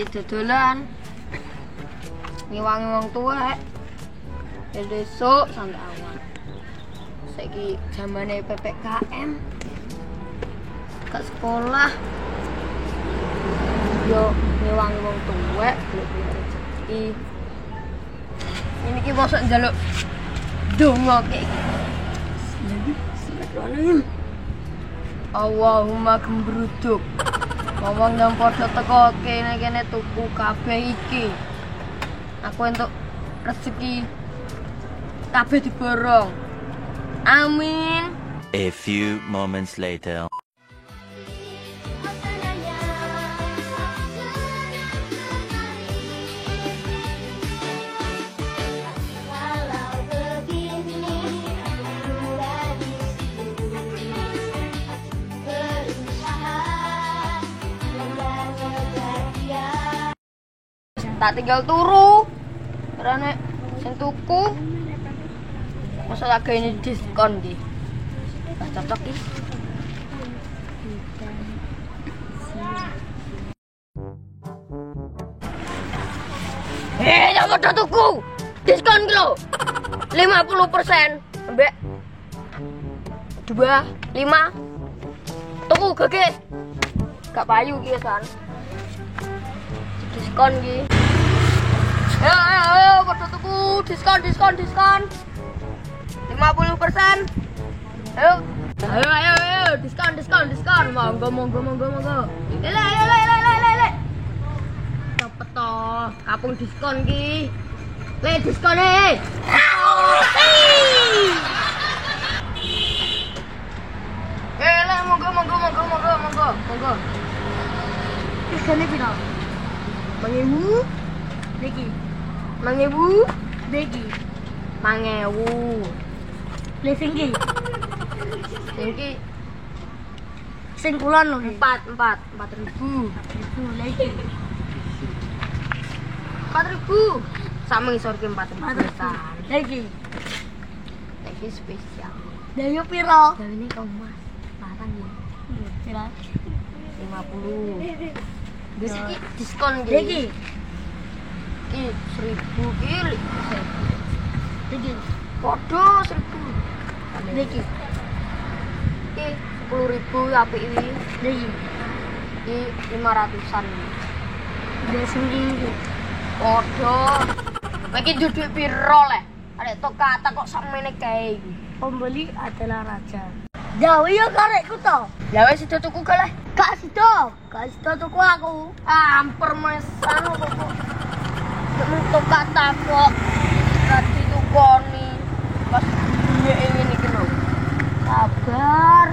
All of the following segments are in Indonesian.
dodolan. Ngiwangi wong tuwek. Besok santai awan. Saiki zamane PPKM. Ke sekolah. Yo ngiwangi wong tuwek, golek rezeki. Ini ki mosok njaluk donga kek iki. Bismillahirrahmanirrahim. Allahumma gembruduk. Ngomong nang padha teko kene tuku kabeh iki. Aku entuk rezeki kabeh diborong. Amin. A few moments later. Tak tinggal turu. Karena sing tuku masa lagi ini diskon ki. Wah cocok ki. Jangan pada tuku. Diskon ki lho. 50% ambek 2, 5. Tuku gege. Gak payu ki kan. Diskon ki. Ayo, pada tuku diskon. 50%. Ayo, diskon. Monggo. Lele. Cepet toh, kapung diskon ki. Le diskon e. Le monggo. Diskone piro? 5.000. Niki. 5.000. Niki. 5.000. Le singki. Sing kulon lho. 4.000. 4.000 lagi. 4.000. Sama ngisor ki 4.000 lagi. Lagi spesial. Dayo piro? Dayo ini kau mas. Larang ya. Piro? 50. Wis iki diskon ki. Lagi. Ki 1.000 ki. Lagi. Podo 1.000. Lagi. Ki 10.000 apik iki. Lagi. Ki 500-an. Udah sendiri. Podo. Iki duit piro le? Arek tok kata kok sakmene kae iki. Pembeli adalah raja. Jawa ya karekku to. Lah wis sida tuku gak le? Gak sida tuku aku. Amper mesan kok. Tok kata kok. Tadi tukoni. Pas dunia ini iki lho. Sabar.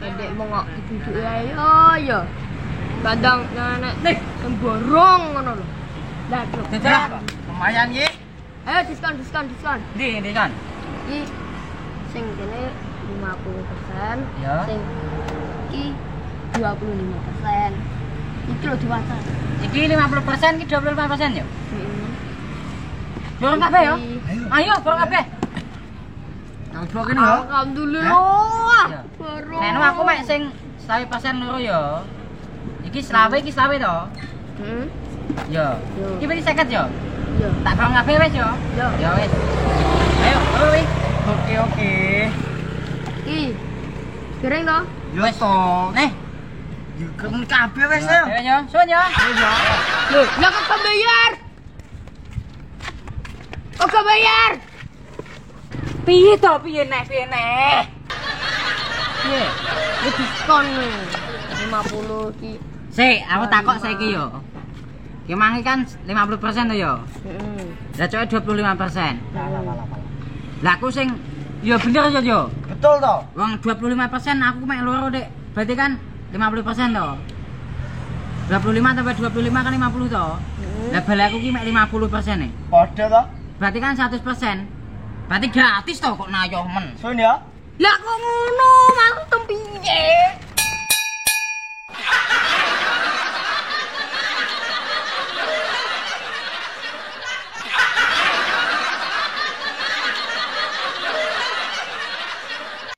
Pendek mongok duduk ayo ya. Kadang nek nih semborong ngono lho. Lah, lumayan iki. Ayo diskon. Ndi kan? Iki sing kene 50%, Ya. sing iki 25%. Iki lho diwaca. Iki 50%, iki 25% ya? Heeh. Borong kabeh ya? Ayo, borong kabeh. Nang blok ini ya. Alhamdulillah. Borong. Nek aku mek sing 100% loro ya. Iki selawe to. Heeh. Ya. Iki berarti 50 ya? Ya. Tak borong kabeh wis ya? Ya. Ya wis. Ayo, wis. Oke. Iki. Gereng to? Ya to. Nih. Kamu kabeh wis ya. Ya, suwun ya. Loh, lah kok gak bayar? Kok gak bayar? Piye nek? Piye? Ini diskon nih. 50 ki. Sik, aku takok saiki yo. Ki mangi kan 50% to yo. Heeh. Lah coke 25%. Lah aku sing yo bener yo. Betul toh? Wong 25% aku mek loro Dik. Berarti kan 50% to. 25 tambah 25 kan 50 to. Lah bal aku ki mek 50% e. Padha toh? Berarti kan 100%. Berarti gratis to kok nayoh men. Sun ya. Lah kok ngono? Maksud piye?